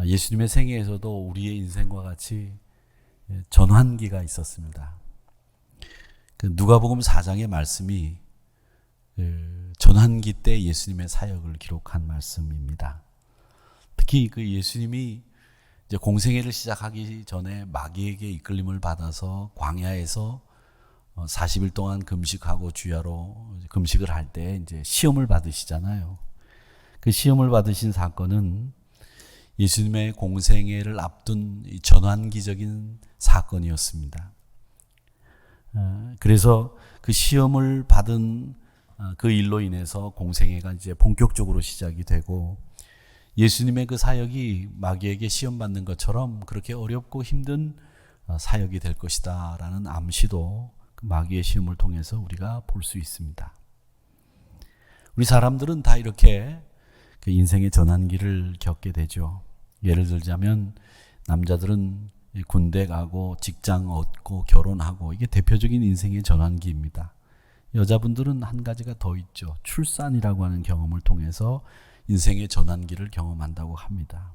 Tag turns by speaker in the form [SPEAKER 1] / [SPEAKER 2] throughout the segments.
[SPEAKER 1] 예수님의 생애에서도 우리의 인생과 같이 전환기가 있었습니다. 그 누가복음 4장의 말씀이 전환기 때 예수님의 사역을 기록한 말씀입니다. 특히 그 예수님이 이제 공생애를 시작하기 전에 마귀에게 이끌림을 받아서 광야에서 40일 동안 금식하고 주야로 금식을 할 때 이제 시험을 받으시잖아요. 그 시험을 받으신 사건은 예수님의 공생애를 앞둔 전환기적인 사건이었습니다. 그래서 그 시험을 받은 그 일로 인해서 공생애가 이제 본격적으로 시작이 되고 예수님의 그 사역이 마귀에게 시험 받는 것처럼 그렇게 어렵고 힘든 사역이 될 것이다 라는 암시도 그 마귀의 시험을 통해서 우리가 볼 수 있습니다. 우리 사람들은 다 이렇게 그 인생의 전환기를 겪게 되죠. 예를 들자면 남자들은 군대 가고 직장 얻고 결혼하고 이게 대표적인 인생의 전환기입니다. 여자분들은 한 가지가 더 있죠. 출산이라고 하는 경험을 통해서 인생의 전환기를 경험한다고 합니다.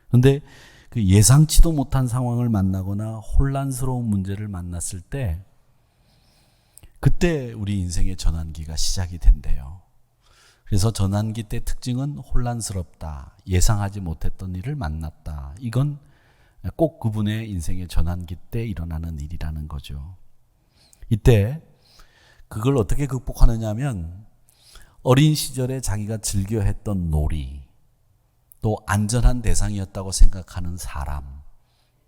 [SPEAKER 1] 그런데 그 예상치도 못한 상황을 만나거나 혼란스러운 문제를 만났을 때 그때 우리 인생의 전환기가 시작이 된대요. 그래서 전환기 때 특징은 혼란스럽다, 예상하지 못했던 일을 만났다. 이건 꼭 그분의 인생의 전환기 때 일어나는 일이라는 거죠. 이때 그걸 어떻게 극복하느냐 하면 어린 시절에 자기가 즐겨 했던 놀이, 또 안전한 대상이었다고 생각하는 사람,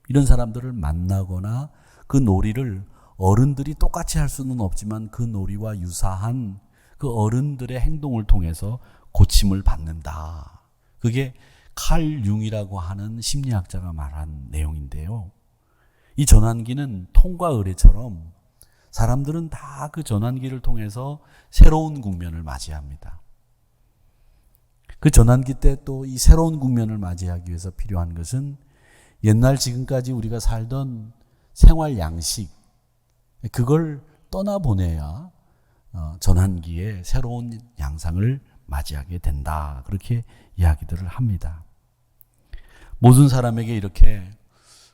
[SPEAKER 1] 이런 사람들을 만나거나 그 놀이를 어른들이 똑같이 할 수는 없지만 그 놀이와 유사한 그 어른들의 행동을 통해서 고침을 받는다. 그게 칼 융이라고 하는 심리학자가 말한 내용인데요. 이 전환기는 통과 의례처럼 사람들은 다 그 전환기를 통해서 새로운 국면을 맞이합니다. 그 전환기 때 또 이 새로운 국면을 맞이하기 위해서 필요한 것은 옛날 지금까지 우리가 살던 생활 양식, 그걸 떠나보내야 전환기에 새로운 양상을 맞이하게 된다. 그렇게 이야기들을 합니다. 모든 사람에게 이렇게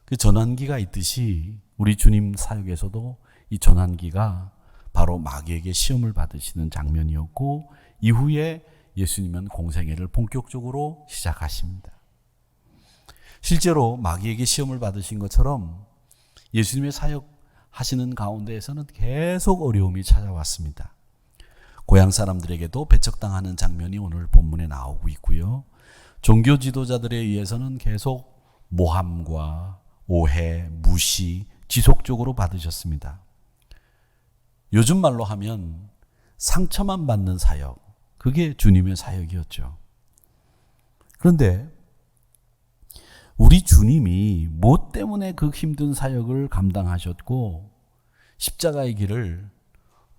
[SPEAKER 1] 그 전환기가 있듯이 우리 주님 사역에서도 이 전환기가 바로 마귀에게 시험을 받으시는 장면이었고 이후에 예수님은 공생애를 본격적으로 시작하십니다. 실제로 마귀에게 시험을 받으신 것처럼 예수님의 사역하시는 가운데에서는 계속 어려움이 찾아왔습니다. 고향 사람들에게도 배척당하는 장면이 오늘 본문에 나오고 있고요. 종교 지도자들에 의해서는 계속 모함과 오해, 무시 지속적으로 받으셨습니다. 요즘 말로 하면 상처만 받는 사역, 그게 주님의 사역이었죠. 그런데 우리 주님이 무엇 때문에 그 힘든 사역을 감당하셨고 십자가의 길을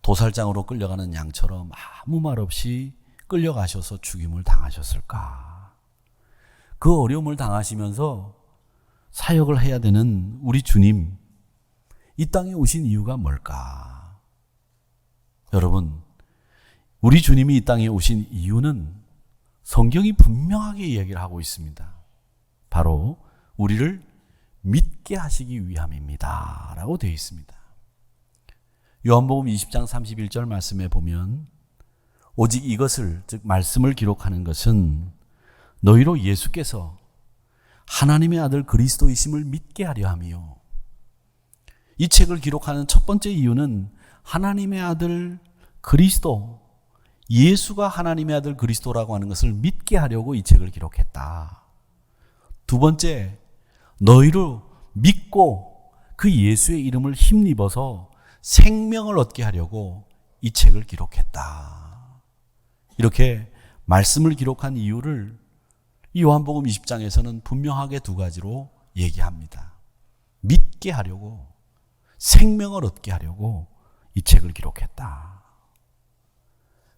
[SPEAKER 1] 도살장으로 끌려가는 양처럼 아무 말 없이 끌려가셔서 죽임을 당하셨을까? 그 어려움을 당하시면서 사역을 해야 되는 우리 주님, 이 땅에 오신 이유가 뭘까? 여러분, 우리 주님이 이 땅에 오신 이유는 성경이 분명하게 이야기를 하고 있습니다. 바로 우리를 믿게 하시기 위함입니다 라고 되어 있습니다. 요한복음 20장 31절 말씀에 보면 오직 이것을, 즉 말씀을 기록하는 것은 너희로 예수께서 하나님의 아들 그리스도이심을 믿게 하려 함이요. 이 책을 기록하는 첫 번째 이유는 하나님의 아들 그리스도, 예수가 하나님의 아들 그리스도라고 하는 것을 믿게 하려고 이 책을 기록했다. 두 번째, 너희로 믿고 그 예수의 이름을 힘입어서 생명을 얻게 하려고 이 책을 기록했다. 이렇게 말씀을 기록한 이유를 이 요한복음 20장에서는 분명하게 두 가지로 얘기합니다. 믿게 하려고, 생명을 얻게 하려고 이 책을 기록했다.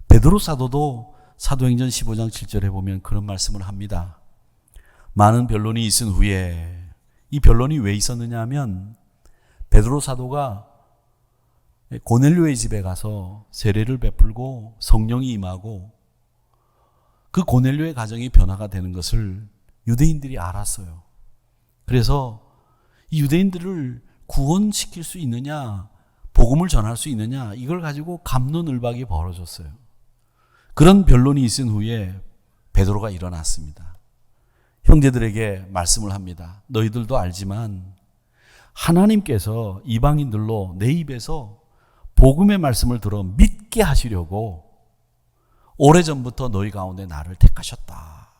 [SPEAKER 1] 베드로 사도도 사도행전 15장 7절에 보면 그런 말씀을 합니다. 많은 변론이 있은 후에, 이 변론이 왜 있었느냐 하면 베드로 사도가 고넬료의 집에 가서 세례를 베풀고 성령이 임하고 그 고넬료의 가정이 변화가 되는 것을 유대인들이 알았어요. 그래서 이 유대인들을 구원시킬 수 있느냐, 복음을 전할 수 있느냐, 이걸 가지고 갑론을박이 벌어졌어요. 그런 변론이 있은 후에 베드로가 일어났습니다. 형제들에게 말씀을 합니다. 너희들도 알지만 하나님께서 이방인들로 내 입에서 복음의 말씀을 들어 믿게 하시려고 오래전부터 너희 가운데 나를 택하셨다.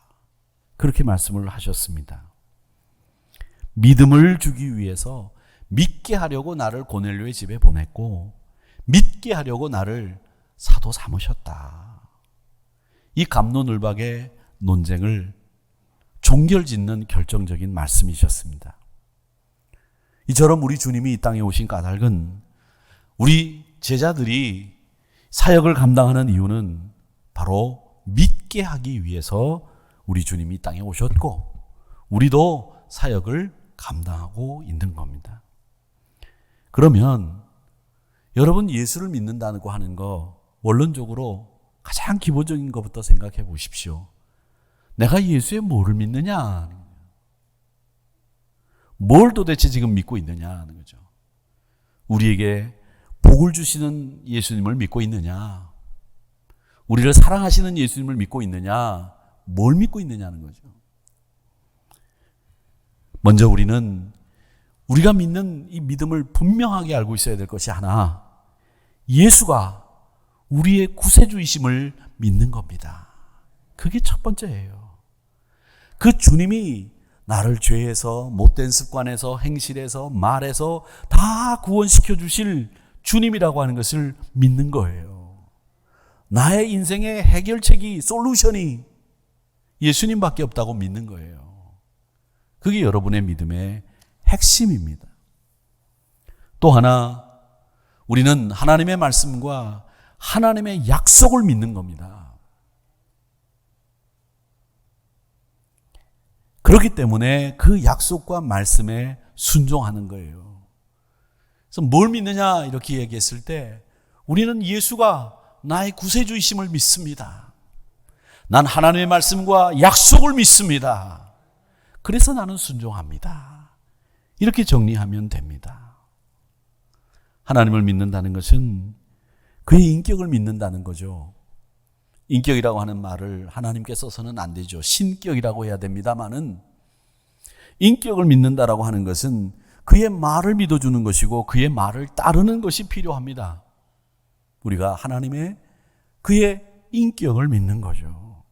[SPEAKER 1] 그렇게 말씀을 하셨습니다. 믿음을 주기 위해서 믿게 하려고 나를 고넬료의 집에 보냈고 믿게 하려고 나를 사도 삼으셨다. 이 갑론을박의 논쟁을 종결짓는 결정적인 말씀이셨습니다. 이처럼 우리 주님이 이 땅에 오신 까닭은 우리 제자들이 사역을 감당하는 이유는 바로 믿게 하기 위해서 우리 주님이 이 땅에 오셨고 우리도 사역을 감당하고 있는 겁니다. 그러면 여러분 예수를 믿는다고 하는 거 원론적으로 가장 기본적인 것부터 생각해 보십시오. 내가 예수의 뭐를 믿느냐? 뭘 도대체 지금 믿고 있느냐 하는 거죠. 우리에게 복을 주시는 예수님을 믿고 있느냐? 우리를 사랑하시는 예수님을 믿고 있느냐? 뭘 믿고 있느냐는 거죠. 먼저 우리는 우리가 믿는 이 믿음을 분명하게 알고 있어야 될 것이 하나, 예수가 우리의 구세주이심을 믿는 겁니다. 그게 첫 번째예요. 그 주님이 나를 죄에서, 못된 습관에서, 행실에서, 말에서 다 구원시켜 주실 주님이라고 하는 것을 믿는 거예요. 나의 인생의 해결책이, 솔루션이 예수님밖에 없다고 믿는 거예요. 그게 여러분의 믿음의 핵심입니다. 또 하나, 우리는 하나님의 말씀과 하나님의 약속을 믿는 겁니다. 그렇기 때문에 그 약속과 말씀에 순종하는 거예요. 그래서 뭘 믿느냐 이렇게 얘기했을 때 우리는 예수가 나의 구세주이심을 믿습니다. 난 하나님의 말씀과 약속을 믿습니다. 그래서 나는 순종합니다. 이렇게 정리하면 됩니다. 하나님을 믿는다는 것은 그의 인격을 믿는다는 거죠. 인격이라고 하는 말을 하나님께 써서는 안 되죠. 신격이라고 해야 됩니다만은 인격을 믿는다라고 하는 것은 그의 말을 믿어주는 것이고 그의 말을 따르는 것이 필요합니다. 우리가 하나님의 그의 인격을 믿는 거죠.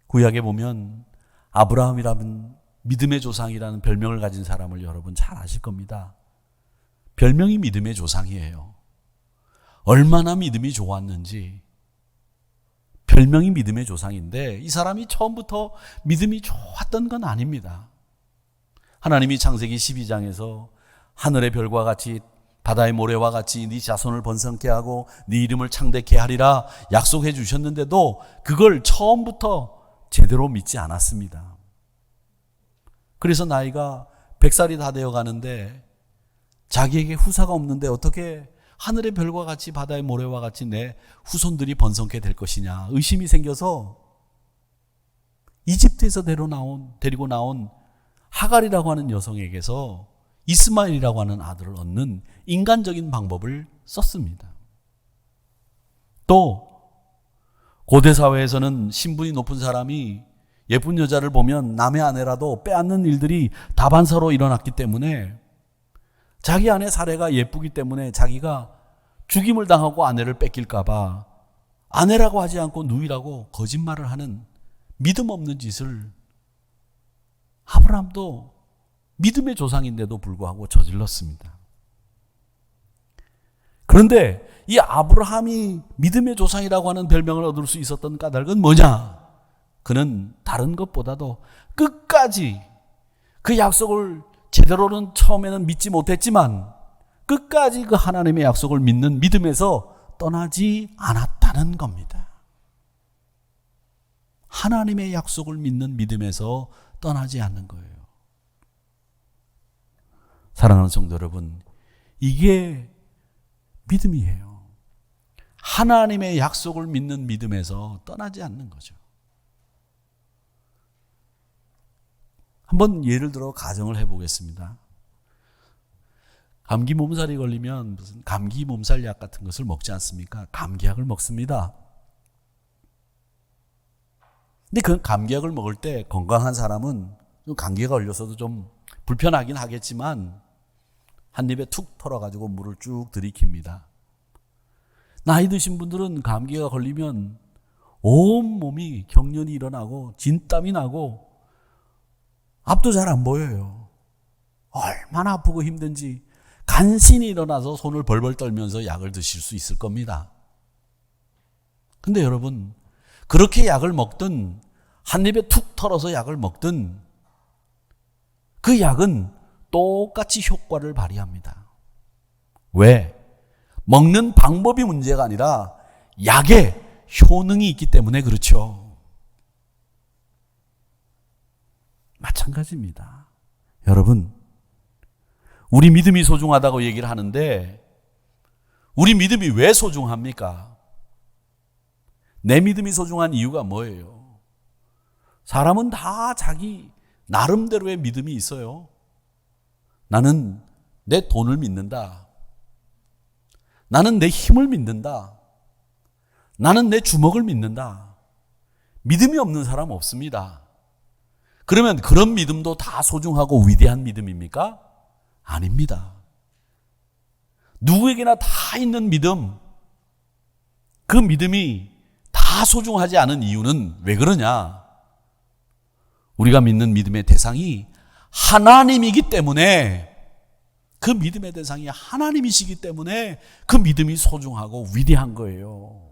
[SPEAKER 1] 구약에 보면 아브라함이라는 믿음의 조상이라는 별명을 가진 사람을 여러분 잘 아실 겁니다. 별명이 믿음의 조상이에요. 얼마나 믿음이 좋았는지 별명이 믿음의 조상인데 이 사람이 처음부터 믿음이 좋았던 건 아닙니다. 하나님이 창세기 12장에서 하늘의 별과 같이 바다의 모래와 같이 네 자손을 번성케 하고 네 이름을 창대케 하리라 약속해 주셨는데도 그걸 처음부터 제대로 믿지 않았습니다. 그래서 나이가 100살이 다 되어 가는데 자기에게 후사가 없는데 어떻게 하늘의 별과 같이 바다의 모래와 같이 내 후손들이 번성케 될 것이냐 의심이 생겨서 이집트에서 데리고 나온 하갈이라고 하는 여성에게서 이스마엘이라고 하는 아들을 얻는 인간적인 방법을 썼습니다. 또 고대 사회에서는 신분이 높은 사람이 예쁜 여자를 보면 남의 아내라도 빼앗는 일들이 다반사로 일어났기 때문에 자기 아내 사례가 예쁘기 때문에 자기가 죽임을 당하고 아내를 뺏길까 봐 아내라고 하지 않고 누이라고 거짓말을 하는 믿음 없는 짓을 아브라함도 믿음의 조상인데도 불구하고 저질렀습니다. 그런데 이 아브라함이 믿음의 조상이라고 하는 별명을 얻을 수 있었던 까닭은 뭐냐? 그는 다른 것보다도 끝까지 그 약속을 제대로는 처음에는 믿지 못했지만 끝까지 그 하나님의 약속을 믿는 믿음에서 떠나지 않았다는 겁니다. 하나님의 약속을 믿는 믿음에서 떠나지 않는 거예요. 사랑하는 성도 여러분, 이게 믿음이에요. 하나님의 약속을 믿는 믿음에서 떠나지 않는 거죠. 한번 예를 들어 가정을 해보겠습니다. 감기 몸살이 걸리면 무슨 감기 몸살약 같은 것을 먹지 않습니까? 감기약을 먹습니다. 근데 그 감기약을 먹을 때 건강한 사람은 감기가 걸려서도 좀 불편하긴 하겠지만 한 입에 툭 털어가지고 물을 쭉 들이킵니다. 나이 드신 분들은 감기가 걸리면 온몸이 경련이 일어나고 진땀이 나고 앞도 잘 안 보여요. 얼마나 아프고 힘든지 간신히 일어나서 손을 벌벌 떨면서 약을 드실 수 있을 겁니다. 근데 여러분, 그렇게 약을 먹든 한 입에 툭 털어서 약을 먹든 그 약은 똑같이 효과를 발휘합니다. 왜? 먹는 방법이 문제가 아니라 약에 효능이 있기 때문에 그렇죠. 마찬가지입니다. 여러분, 우리 믿음이 소중하다고 얘기를 하는데 우리 믿음이 왜 소중합니까? 내 믿음이 소중한 이유가 뭐예요? 사람은 다 자기 나름대로의 믿음이 있어요. 나는 내 돈을 믿는다. 나는 내 힘을 믿는다. 나는 내 주먹을 믿는다. 믿음이 없는 사람 없습니다. 그러면 그런 믿음도 다 소중하고 위대한 믿음입니까? 아닙니다. 누구에게나 다 있는 믿음, 그 믿음이 다 소중하지 않은 이유는 왜 그러냐? 우리가 믿는 믿음의 대상이 하나님이기 때문에, 그 믿음의 대상이 하나님이시기 때문에 그 믿음이 소중하고 위대한 거예요.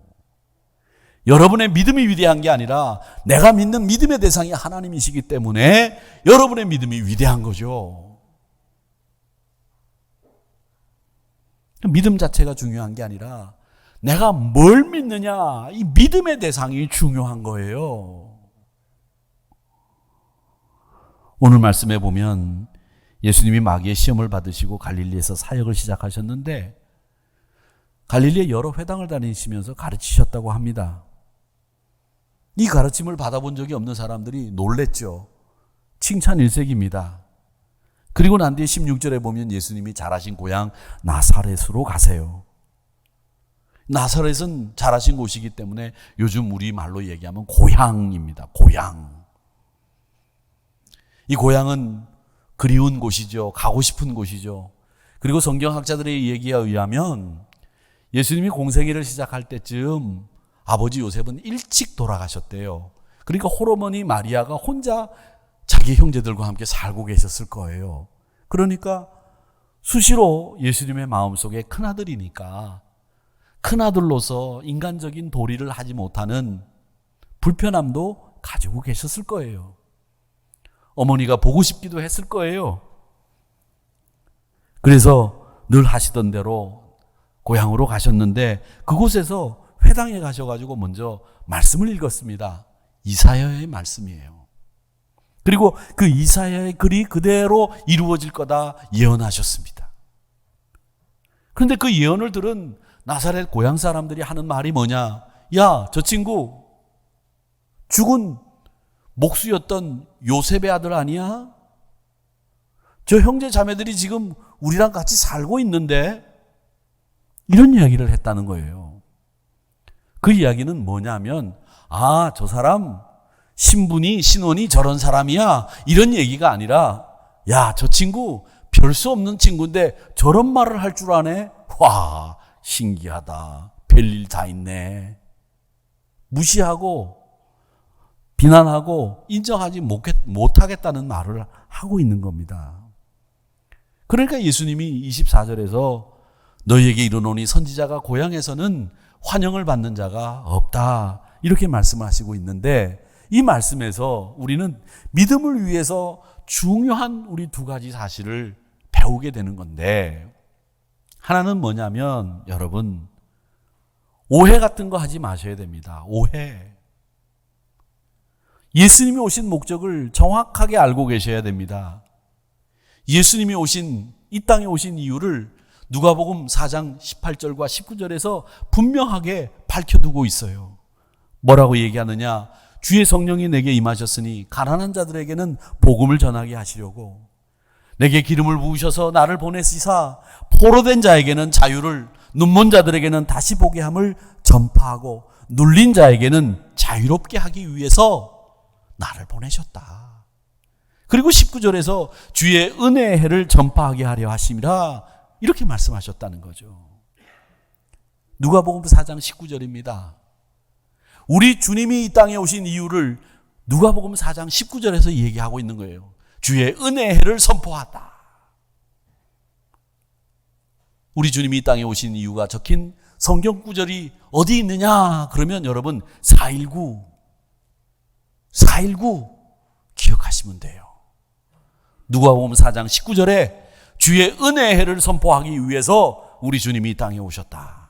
[SPEAKER 1] 여러분의 믿음이 위대한 게 아니라 내가 믿는 믿음의 대상이 하나님이시기 때문에 여러분의 믿음이 위대한 거죠. 믿음 자체가 중요한 게 아니라 내가 뭘 믿느냐, 이 믿음의 대상이 중요한 거예요. 오늘 말씀에 보면 예수님이 마귀의 시험을 받으시고 갈릴리에서 사역을 시작하셨는데 갈릴리에 여러 회당을 다니시면서 가르치셨다고 합니다. 이 가르침을 받아본 적이 없는 사람들이 놀랬죠. 칭찬 일색입니다. 그리고 난 뒤에 16절에 보면 예수님이 자라신 고향 나사렛으로 가세요. 나사렛은 자라신 곳이기 때문에 요즘 우리 말로 얘기하면 고향입니다. 고향. 이 고향은 그리운 곳이죠. 가고 싶은 곳이죠. 그리고 성경학자들의 얘기에 의하면 예수님이 공생애를 시작할 때쯤 아버지 요셉은 일찍 돌아가셨대요. 그러니까 홀어머니 마리아가 혼자 자기 형제들과 함께 살고 계셨을 거예요. 그러니까 수시로 예수님의 마음속에 큰아들이니까 큰아들로서 인간적인 도리를 하지 못하는 불편함도 가지고 계셨을 거예요. 어머니가 보고 싶기도 했을 거예요. 그래서 늘 하시던 대로 고향으로 가셨는데 그곳에서 회당에 가셔가지고 먼저 말씀을 읽었습니다. 이사야의 말씀이에요. 그리고 그 이사야의 글이 그대로 이루어질 거다 예언하셨습니다. 그런데 그 예언을 들은 나사렛 고향 사람들이 하는 말이 뭐냐? 야, 저 친구 죽은 목수였던 요셉의 아들 아니야? 저 형제 자매들이 지금 우리랑 같이 살고 있는데 이런 이야기를 했다는 거예요. 그 이야기는 뭐냐면 저 사람 신원이 저런 사람이야 이런 얘기가 아니라 야, 저 친구 별 수 없는 친구인데 저런 말을 할 줄 아네? 와, 신기하다. 별일 다 있네. 무시하고 비난하고 인정하지 못하겠다는 말을 하고 있는 겁니다. 그러니까 예수님이 24절에서 너희에게 이르노니 선지자가 고향에서는 환영을 받는 자가 없다 이렇게 말씀을 하시고 있는데 이 말씀에서 우리는 믿음을 위해서 중요한 우리 두 가지 사실을 배우게 되는 건데 하나는 뭐냐면 여러분 오해 같은 거 하지 마셔야 됩니다. 오해. 예수님이 오신 목적을 정확하게 알고 계셔야 됩니다. 예수님이 이 땅에 오신 이유를 누가복음 4장 18절과 19절에서 분명하게 밝혀두고 있어요. 뭐라고 얘기하느냐? 주의 성령이 내게 임하셨으니 가난한 자들에게는 복음을 전하게 하시려고 내게 기름을 부으셔서 나를 보내시사 포로된 자에게는 자유를, 눈먼 자들에게는 다시 보게 함을 전파하고 눌린 자에게는 자유롭게 하기 위해서 나를 보내셨다. 그리고 19절에서 주의 은혜의 해를 전파하게 하려 하심이라 이렇게 말씀하셨다는 거죠. 누가복음 4장 19절입니다. 우리 주님이 이 땅에 오신 이유를 누가복음 4장 19절에서 얘기하고 있는 거예요. 주의 은혜의 해를 선포하다. 우리 주님이 이 땅에 오신 이유가 적힌 성경 구절이 어디 있느냐? 그러면 여러분 419 기억하시면 돼요. 누가복음 4장 19절에 주의 은혜의 해를 선포하기 위해서 우리 주님이 이 땅에 오셨다.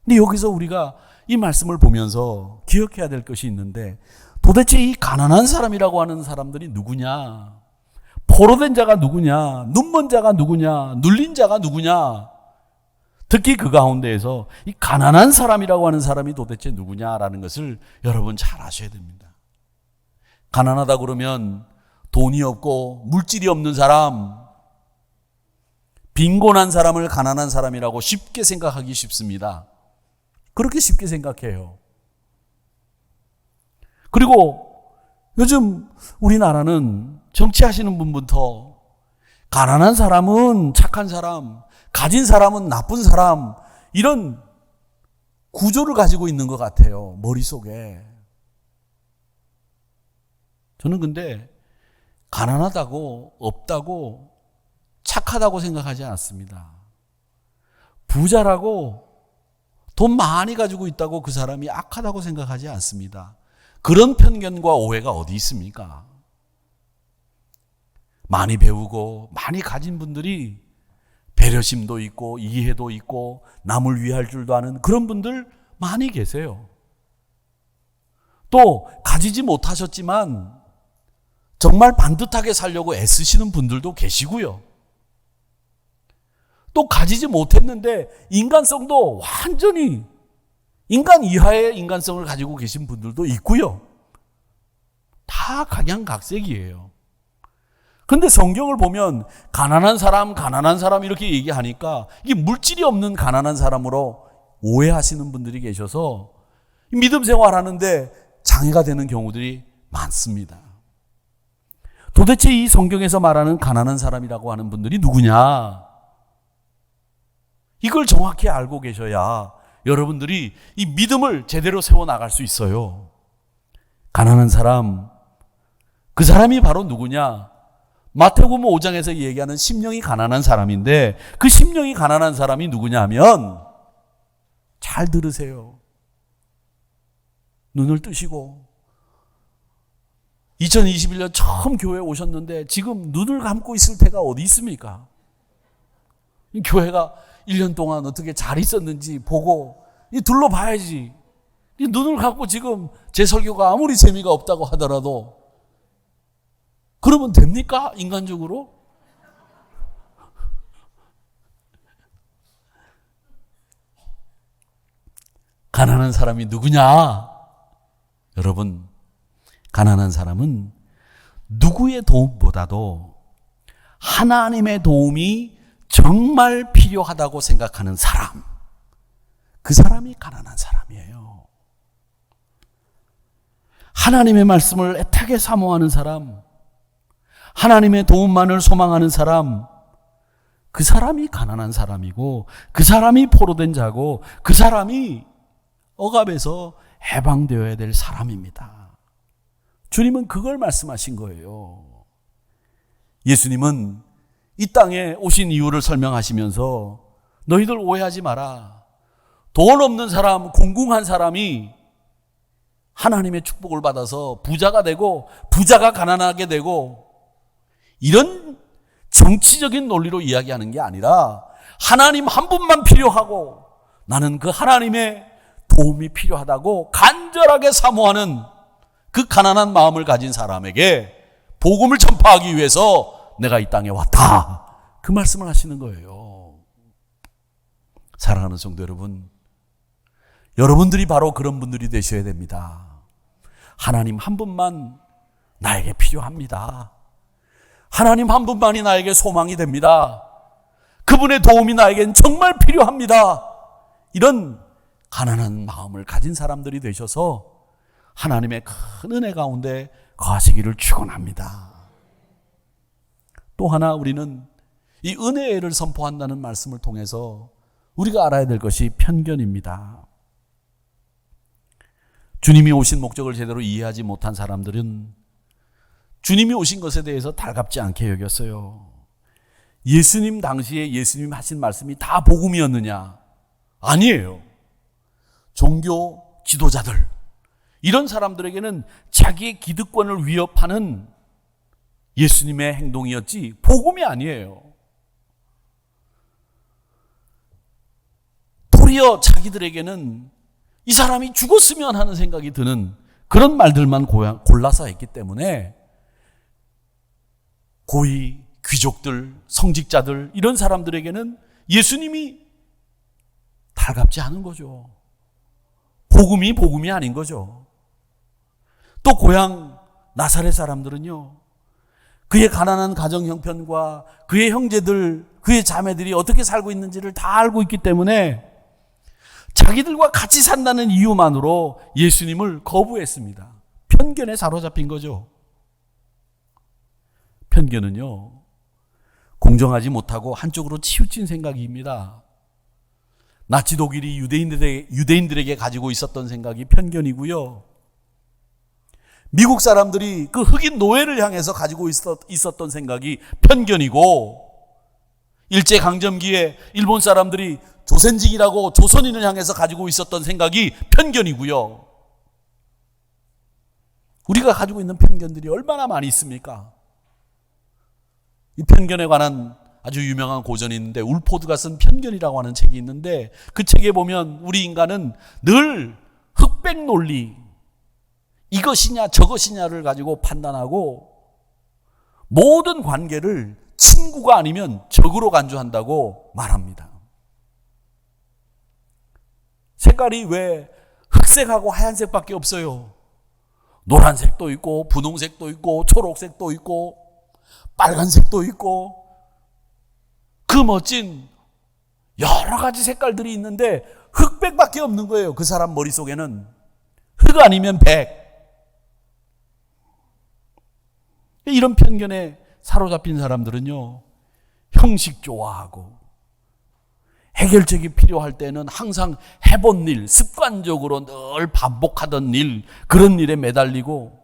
[SPEAKER 1] 근데 여기서 우리가 이 말씀을 보면서 기억해야 될 것이 있는데 도대체 이 가난한 사람이라고 하는 사람들이 누구냐? 포로된 자가 누구냐? 눈먼 자가 누구냐? 눌린 자가 누구냐? 특히 그 가운데에서 이 가난한 사람이라고 하는 사람이 도대체 누구냐라는 것을 여러분 잘 아셔야 됩니다. 가난하다 그러면 돈이 없고 물질이 없는 사람, 빈곤한 사람을 가난한 사람이라고 쉽게 생각하기 쉽습니다. 그렇게 쉽게 생각해요. 그리고 요즘 우리나라는 정치하시는 분부터 가난한 사람은 착한 사람, 가진 사람은 나쁜 사람, 이런 구조를 가지고 있는 것 같아요. 머릿속에. 저는 근데 가난하다고, 없다고, 착하다고 생각하지 않습니다. 부자라고 돈 많이 가지고 있다고 그 사람이 악하다고 생각하지 않습니다. 그런 편견과 오해가 어디 있습니까? 많이 배우고 많이 가진 분들이 배려심도 있고 이해도 있고 남을 위할 줄도 아는 그런 분들 많이 계세요. 또 가지지 못하셨지만 정말 반듯하게 살려고 애쓰시는 분들도 계시고요. 또 가지지 못했는데 인간성도 완전히 인간 이하의 인간성을 가지고 계신 분들도 있고요. 다 각양각색이에요. 근데 성경을 보면 가난한 사람 이렇게 얘기하니까 이게 물질이 없는 가난한 사람으로 오해하시는 분들이 계셔서 믿음 생활하는데 장애가 되는 경우들이 많습니다. 도대체 이 성경에서 말하는 가난한 사람이라고 하는 분들이 누구냐? 이걸 정확히 알고 계셔야 여러분들이 이 믿음을 제대로 세워나갈 수 있어요. 가난한 사람, 그 사람이 바로 누구냐? 마태복음 5장에서 얘기하는 심령이 가난한 사람인데 그 심령이 가난한 사람이 누구냐 하면 잘 들으세요. 눈을 뜨시고 2021년 처음 교회에 오셨는데 지금 눈을 감고 있을 때가 어디 있습니까? 이 교회가 1년 동안 어떻게 잘 있었는지 보고 둘러봐야지. 이 눈을 감고 지금 제 설교가 아무리 재미가 없다고 하더라도 그러면 됩니까? 인간적으로? 가난한 사람이 누구냐? 여러분, 가난한 사람은 누구의 도움보다도 하나님의 도움이 정말 필요하다고 생각하는 사람, 그 사람이 가난한 사람이에요. 하나님의 말씀을 애타게 사모하는 사람, 하나님의 도움만을 소망하는 사람, 그 사람이 가난한 사람이고 그 사람이 포로된 자고 그 사람이 억압에서 해방되어야 될 사람입니다. 주님은 그걸 말씀하신 거예요. 예수님은 이 땅에 오신 이유를 설명하시면서 너희들 오해하지 마라. 돈 없는 사람, 궁궁한 사람이 하나님의 축복을 받아서 부자가 되고 부자가 가난하게 되고 이런 정치적인 논리로 이야기하는 게 아니라 하나님 한 분만 필요하고 나는 그 하나님의 도움이 필요하다고 간절하게 사모하는 그 가난한 마음을 가진 사람에게 복음을 전파하기 위해서 내가 이 땅에 왔다. 그 말씀을 하시는 거예요. 사랑하는 성도 여러분, 여러분들이 바로 그런 분들이 되셔야 됩니다. 하나님 한 분만 나에게 필요합니다. 하나님 한 분만이 나에게 소망이 됩니다. 그분의 도움이 나에겐 정말 필요합니다. 이런 가난한 마음을 가진 사람들이 되셔서 하나님의 큰 은혜 가운데 거하시기를 축원합니다. 또 하나 우리는 이 은혜를 선포한다는 말씀을 통해서 우리가 알아야 될 것이 편견입니다. 주님이 오신 목적을 제대로 이해하지 못한 사람들은 주님이 오신 것에 대해서 달갑지 않게 여겼어요. 예수님 당시에 예수님 하신 말씀이 다 복음이었느냐? 아니에요. 종교 지도자들, 이런 사람들에게는 자기의 기득권을 위협하는 예수님의 행동이었지 복음이 아니에요. 도리어 자기들에게는 이 사람이 죽었으면 하는 생각이 드는 그런 말들만 골라서 했기 때문에 고위, 귀족들, 성직자들, 이런 사람들에게는 예수님이 달갑지 않은 거죠. 복음이 아닌 거죠. 또 고향 나사렛 사람들은요, 그의 가난한 가정 형편과 그의 형제들, 그의 자매들이 어떻게 살고 있는지를 다 알고 있기 때문에 자기들과 같이 산다는 이유만으로 예수님을 거부했습니다. 편견에 사로잡힌 거죠. 편견은요, 공정하지 못하고 한쪽으로 치우친 생각입니다. 나치 독일이 유대인들에게 가지고 있었던 생각이 편견이고요. 미국 사람들이 그 흑인 노예를 향해서 가지고 있었던 생각이 편견이고, 일제강점기에 일본 사람들이 조선직이라고 조선인을 향해서 가지고 있었던 생각이 편견이고요. 우리가 가지고 있는 편견들이 얼마나 많이 있습니까? 이 편견에 관한 아주 유명한 고전이 있는데, 울포드가 쓴 편견이라고 하는 책이 있는데, 그 책에 보면 우리 인간은 늘 흑백 논리, 이것이냐 저것이냐를 가지고 판단하고 모든 관계를 친구가 아니면 적으로 간주한다고 말합니다. 색깔이 왜 흑색하고 하얀색밖에 없어요? 노란색도 있고 분홍색도 있고 초록색도 있고 빨간색도 있고 그 멋진 여러 가지 색깔들이 있는데 흑백밖에 없는 거예요. 그 사람 머릿속에는 흑 아니면 백. 이런 편견에 사로잡힌 사람들은요, 형식 좋아하고 해결책이 필요할 때는 항상 해본 일, 습관적으로 늘 반복하던 일, 그런 일에 매달리고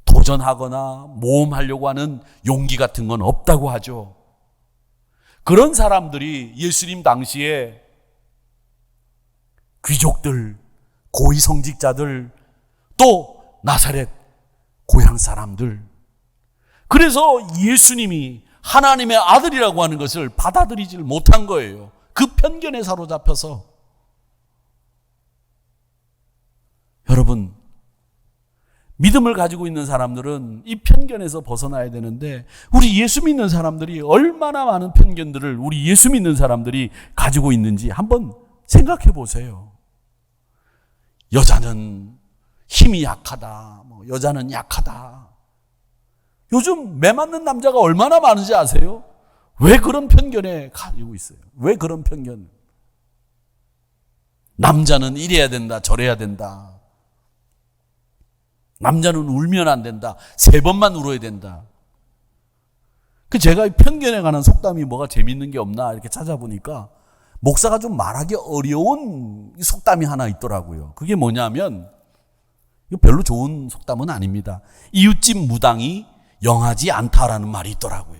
[SPEAKER 1] 도전하거나 모험하려고 하는 용기 같은 건 없다고 하죠. 그런 사람들이 예수님 당시에 귀족들, 고위성직자들, 또 나사렛 고향 사람들, 그래서 예수님이 하나님의 아들이라고 하는 것을 받아들이질 못한 거예요. 그 편견에 사로잡혀서. 여러분, 믿음을 가지고 있는 사람들은 이 편견에서 벗어나야 되는데, 우리 예수 믿는 사람들이 얼마나 많은 편견들을 우리 예수 믿는 사람들이 가지고 있는지 한번 생각해 보세요. 여자는 힘이 약하다, 여자는 약하다. 요즘 매 맞는 남자가 얼마나 많은지 아세요? 왜 그런 편견에 가지고 있어요? 왜 그런 편견? 남자는 이래야 된다, 저래야 된다. 남자는 울면 안 된다. 3번만 울어야 된다. 제가 편견에 관한 속담이 뭐가 재밌는 게 없나 이렇게 찾아보니까 목사가 좀 말하기 어려운 속담이 하나 있더라고요. 그게 뭐냐면, 이거 별로 좋은 속담은 아닙니다. 이웃집 무당이 영하지 않다라는 말이 있더라고요.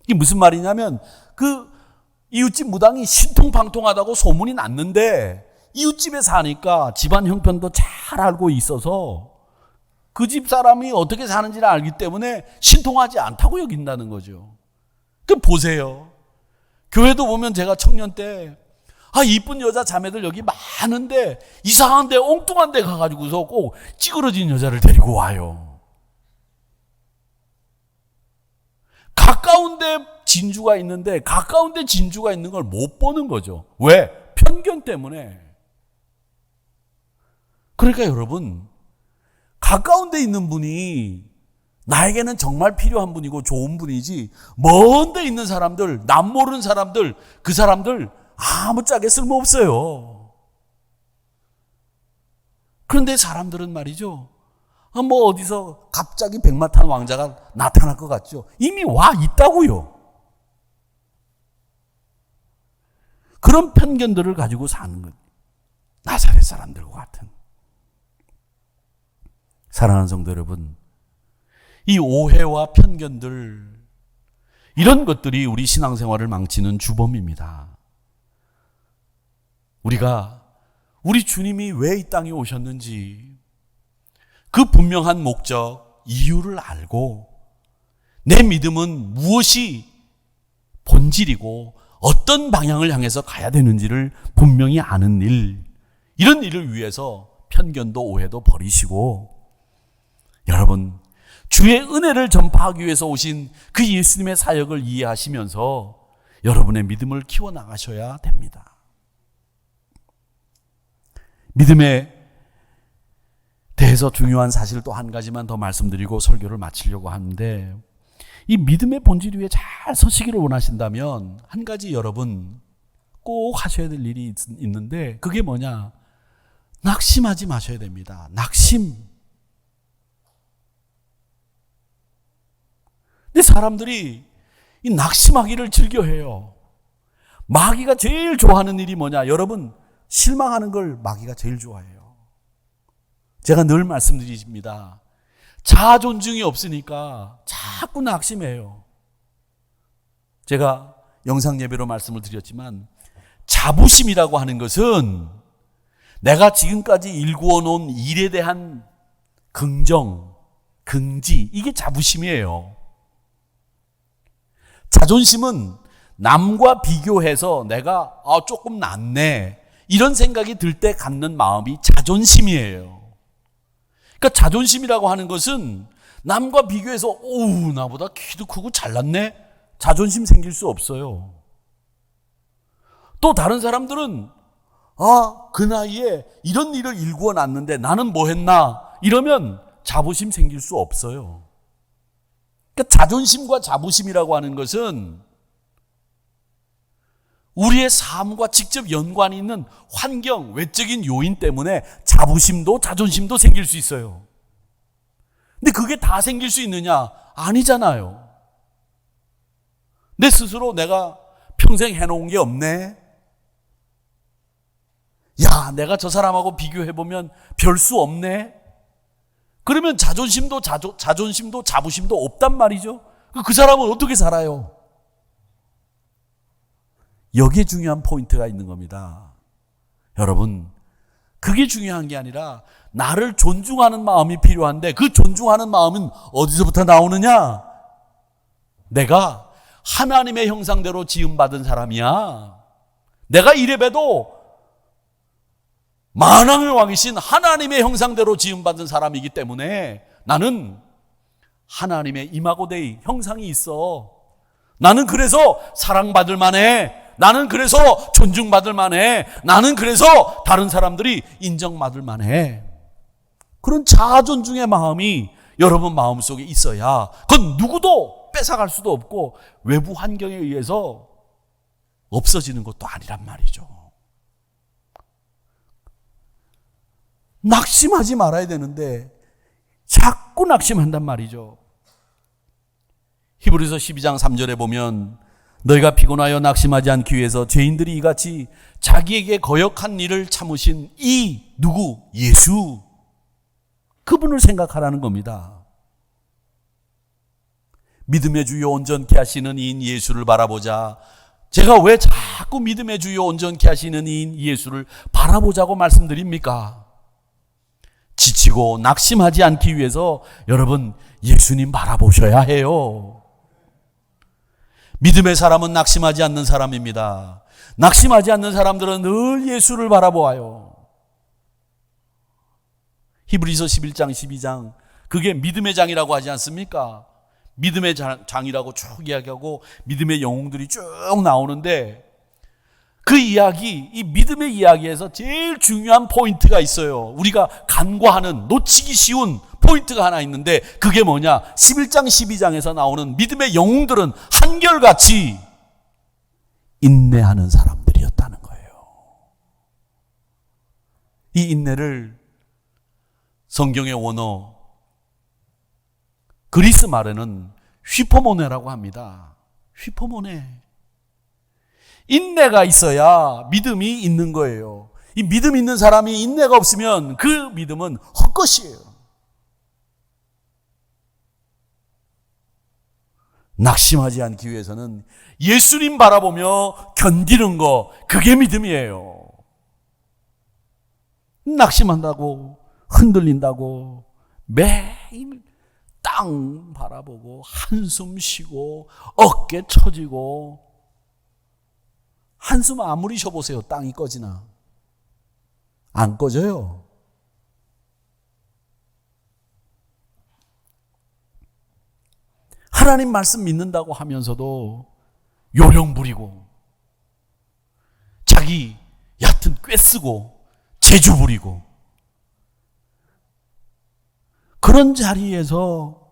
[SPEAKER 1] 이게 무슨 말이냐면, 그 이웃집 무당이 신통방통하다고 소문이 났는데 이웃집에 사니까 집안 형편도 잘 알고 있어서 그 집 사람이 어떻게 사는지를 알기 때문에 신통하지 않다고 여긴다는 거죠. 그럼 보세요. 교회도 보면 제가 청년 때 이쁜 여자 자매들 여기 많은데 이상한 데 엉뚱한 데 가가지고서 꼭 찌그러진 여자를 데리고 와요. 가까운데 진주가 있는데 가까운데 진주가 있는 걸 못 보는 거죠. 왜? 편견 때문에. 그러니까 여러분, 가까운 데 있는 분이 나에게는 정말 필요한 분이고 좋은 분이지, 먼 데 있는 사람들, 남 모르는 사람들, 그 사람들 아무짝에 쓸모없어요. 그런데 사람들은 말이죠, 뭐 어디서 갑자기 백마탄 왕자가 나타날 것 같죠. 이미 와 있다고요. 그런 편견들을 가지고 사는 것. 나사렛 사람들과 같은. 사랑하는 성도 여러분, 이 오해와 편견들, 이런 것들이 우리 신앙생활을 망치는 주범입니다. 우리가 우리 주님이 왜 이 땅에 오셨는지 그 분명한 목적, 이유를 알고 내 믿음은 무엇이 본질이고 어떤 방향을 향해서 가야 되는지를 분명히 아는 일, 이런 일을 위해서 편견도 오해도 버리시고, 여러분, 주의 은혜를 전파하기 위해서 오신 그 예수님의 사역을 이해하시면서 여러분의 믿음을 키워나가셔야 됩니다. 믿음에 대해서 중요한 사실 또 한 가지만 더 말씀드리고 설교를 마치려고 하는데, 이 믿음의 본질 위에 잘 서시기를 원하신다면 한 가지 여러분 꼭 하셔야 될 일이 있는데, 그게 뭐냐? 낙심하지 마셔야 됩니다. 낙심. 근데 사람들이 이 낙심하기를 즐겨해요. 마귀가 제일 좋아하는 일이 뭐냐? 여러분, 실망하는 걸 마귀가 제일 좋아해요. 제가 늘 말씀드립니다. 자아 존중이 없으니까 자꾸 낙심해요. 제가 영상 예배로 말씀을 드렸지만, 자부심이라고 하는 것은 내가 지금까지 일구어 놓은 일에 대한 긍정, 긍지, 이게 자부심이에요. 자존심은 남과 비교해서 내가 조금 낫네, 이런 생각이 들 때 갖는 마음이 자존심이에요. 그러니까 자존심이라고 하는 것은 남과 비교해서 오우, 나보다 키도 크고 잘났네, 자존심 생길 수 없어요. 또 다른 사람들은 그 나이에 이런 일을 일구어 놨는데 나는 뭐 했나, 이러면 자부심 생길 수 없어요. 그러니까 자존심과 자부심이라고 하는 것은 우리의 삶과 직접 연관이 있는 환경, 외적인 요인 때문에 자부심도 자존심도 생길 수 있어요. 근데 그게 다 생길 수 있느냐? 아니잖아요. 내 스스로 내가 평생 해놓은 게 없네. 야, 내가 저 사람하고 비교해보면 별 수 없네. 그러면 자존심도 자부심도 없단 말이죠. 그 사람은 어떻게 살아요? 여기에 중요한 포인트가 있는 겁니다. 여러분, 그게 중요한 게 아니라 나를 존중하는 마음이 필요한데, 그 존중하는 마음은 어디서부터 나오느냐? 내가 하나님의 형상대로 지음받은 사람이야. 내가 이래봬도 만왕의 왕이신 하나님의 형상대로 지음받은 사람이기 때문에 나는 하나님의 이마고 데이 형상이 있어. 나는 그래서 사랑받을 만해. 나는 그래서 존중받을 만해. 나는 그래서 다른 사람들이 인정받을 만해. 그런 자아 존중의 마음이 여러분 마음속에 있어야, 그건 누구도 뺏어갈 수도 없고 외부 환경에 의해서 없어지는 것도 아니란 말이죠. 낙심하지 말아야 되는데 자꾸 낙심한단 말이죠. 히브리서 12장 3절에 보면, 너희가 피곤하여 낙심하지 않기 위해서 죄인들이 이같이 자기에게 거역한 일을 참으신 이 누구? 예수. 그분을 생각하라는 겁니다. 믿음의 주요 온전케 하시는 이인 예수를 바라보자. 제가 왜 자꾸 믿음의 주요 온전케 하시는 이인 예수를 바라보자고 말씀드립니까? 지치고 낙심하지 않기 위해서 여러분, 예수님 바라보셔야 해요. 믿음의 사람은 낙심하지 않는 사람입니다. 낙심하지 않는 사람들은 늘 예수를 바라보아요. 히브리서 11장 12장, 그게 믿음의 장이라고 하지 않습니까? 믿음의 장이라고 쭉 이야기하고 믿음의 영웅들이 쭉 나오는데, 그 이야기, 이 믿음의 이야기에서 제일 중요한 포인트가 있어요. 우리가 간과하는, 놓치기 쉬운 포인트가 하나 있는데 그게 뭐냐? 11장 12장에서 나오는 믿음의 영웅들은 한결같이 인내하는 사람들이었다는 거예요. 이 인내를 성경의 원어 그리스 말에는 휘포모네라고 합니다. 휘포모네. 인내가 있어야 믿음이 있는 거예요. 이 믿음 있는 사람이 인내가 없으면 그 믿음은 헛것이에요. 낙심하지 않기 위해서는 예수님 바라보며 견디는 거, 그게 믿음이에요. 낙심한다고, 흔들린다고 매일 땅 바라보고 한숨 쉬고 어깨 처지고, 한숨 아무리 쉬어보세요. 땅이 꺼지나? 안 꺼져요. 하나님 말씀 믿는다고 하면서도 요령 부리고 자기 얕은 꾀 쓰고 재주 부리고, 그런 자리에서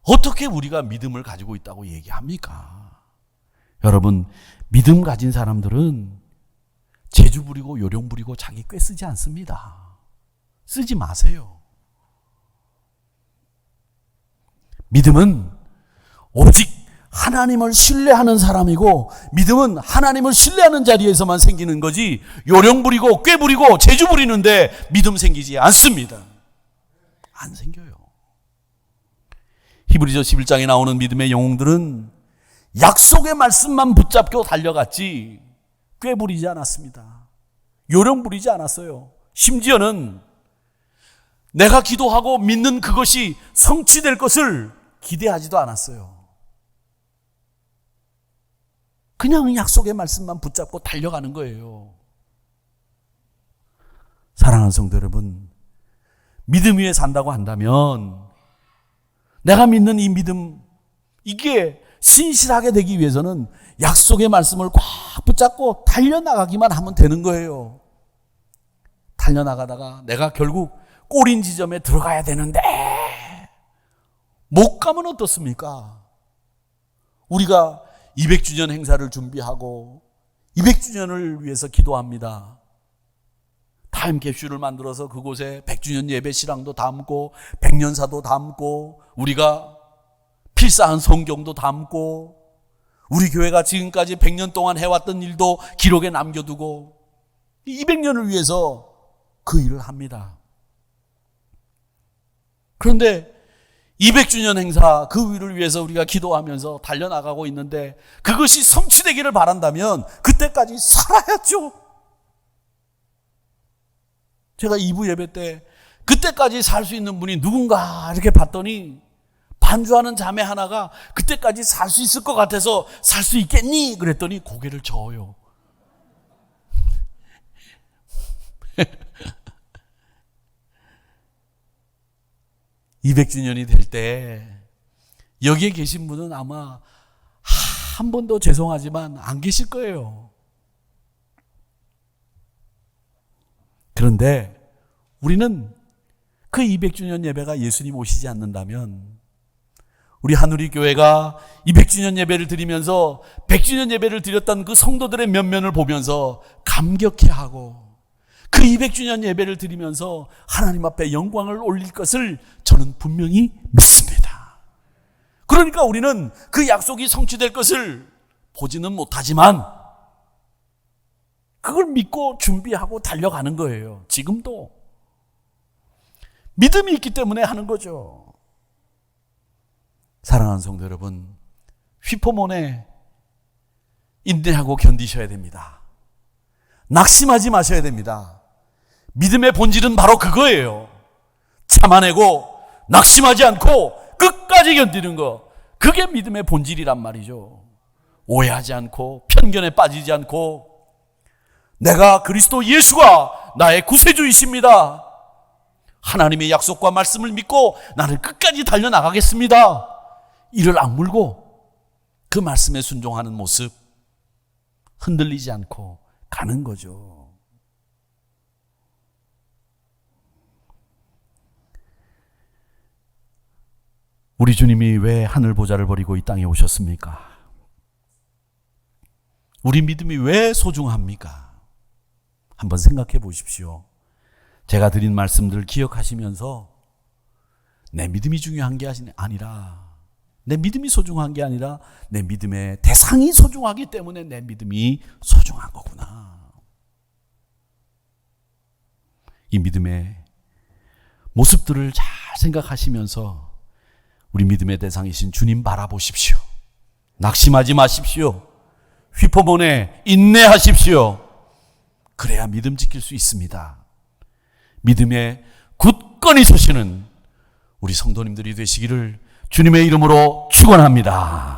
[SPEAKER 1] 어떻게 우리가 믿음을 가지고 있다고 얘기합니까? 여러분, 믿음 가진 사람들은 재주 부리고 요령 부리고 자기 꾀 쓰지 않습니다. 쓰지 마세요. 믿음은 오직 하나님을 신뢰하는 사람이고, 믿음은 하나님을 신뢰하는 자리에서만 생기는 거지, 요령 부리고 꾀 부리고 재주 부리는데 믿음 생기지 않습니다. 안 생겨요. 히브리서 11장에 나오는 믿음의 영웅들은 약속의 말씀만 붙잡고 달려갔지 꾀 부리지 않았습니다. 요령 부리지 않았어요. 심지어는 내가 기도하고 믿는 그것이 성취될 것을 기대하지도 않았어요. 그냥 약속의 말씀만 붙잡고 달려가는 거예요. 사랑하는 성도 여러분, 믿음 위에 산다고 한다면 내가 믿는 이 믿음, 이게 신실하게 되기 위해서는 약속의 말씀을 꽉 붙잡고 달려나가기만 하면 되는 거예요. 달려나가다가 내가 결국 꼬린 지점에 들어가야 되는데 못 가면 어떻습니까? 우리가 200주년 행사를 준비하고 200주년을 위해서 기도합니다. 타임캡슐을 만들어서 그곳에 100주년 예배 실황도 담고 100년사도 담고 우리가 필사한 성경도 담고 우리 교회가 지금까지 100년 동안 해왔던 일도 기록에 남겨두고 200년을 위해서 그 일을 합니다. 그런데 200주년 행사 그 일을 위해서 우리가 기도하면서 달려나가고 있는데 그것이 성취되기를 바란다면 그때까지 살아야죠. 제가 2부 예배 때 그때까지 살 수 있는 분이 누군가 이렇게 봤더니 반주하는 자매 하나가 그때까지 살 수 있을 것 같아서 살 수 있겠니? 그랬더니 고개를 저어요. (200주년이) 될 때 여기에 계신 분은 아마 한 번도 죄송하지만 안 계실 거예요. 그런데 우리는 그 200주년 예배가 예수님 오시지 않는다면 우리 한우리 교회가 200주년 예배를 드리면서 100주년 예배를 드렸던 그 성도들의 면면을 보면서 감격해하고 그 200주년 예배를 드리면서 하나님 앞에 영광을 올릴 것을 저는 분명히 믿습니다. 그러니까 우리는 그 약속이 성취될 것을 보지는 못하지만 그걸 믿고 준비하고 달려가는 거예요. 지금도 믿음이 있기 때문에 하는 거죠. 사랑하는 성도 여러분, 휘포몬에 인내하고 견디셔야 됩니다. 낙심하지 마셔야 됩니다. 믿음의 본질은 바로 그거예요. 참아내고 낙심하지 않고 끝까지 견디는 거, 그게 믿음의 본질이란 말이죠. 오해하지 않고 편견에 빠지지 않고 내가 그리스도 예수가 나의 구세주이십니다. 하나님의 약속과 말씀을 믿고 나를 끝까지 달려나가겠습니다. 이를 악물고 그 말씀에 순종하는 모습, 흔들리지 않고 가는 거죠. 우리 주님이 왜 하늘 보좌를 버리고 이 땅에 오셨습니까? 우리 믿음이 왜 소중합니까? 한번 생각해 보십시오. 제가 드린 말씀들 기억하시면서 내 믿음이 중요한 게 아니라, 내 믿음이 소중한 게 아니라 내 믿음의 대상이 소중하기 때문에 내 믿음이 소중한 거구나. 이 믿음의 모습들을 잘 생각하시면서 우리 믿음의 대상이신 주님 바라보십시오. 낙심하지 마십시오. 휘포몬에 인내하십시오. 그래야 믿음 지킬 수 있습니다. 믿음에 굳건히 서시는 우리 성도님들이 되시기를 주님의 이름으로 축원합니다.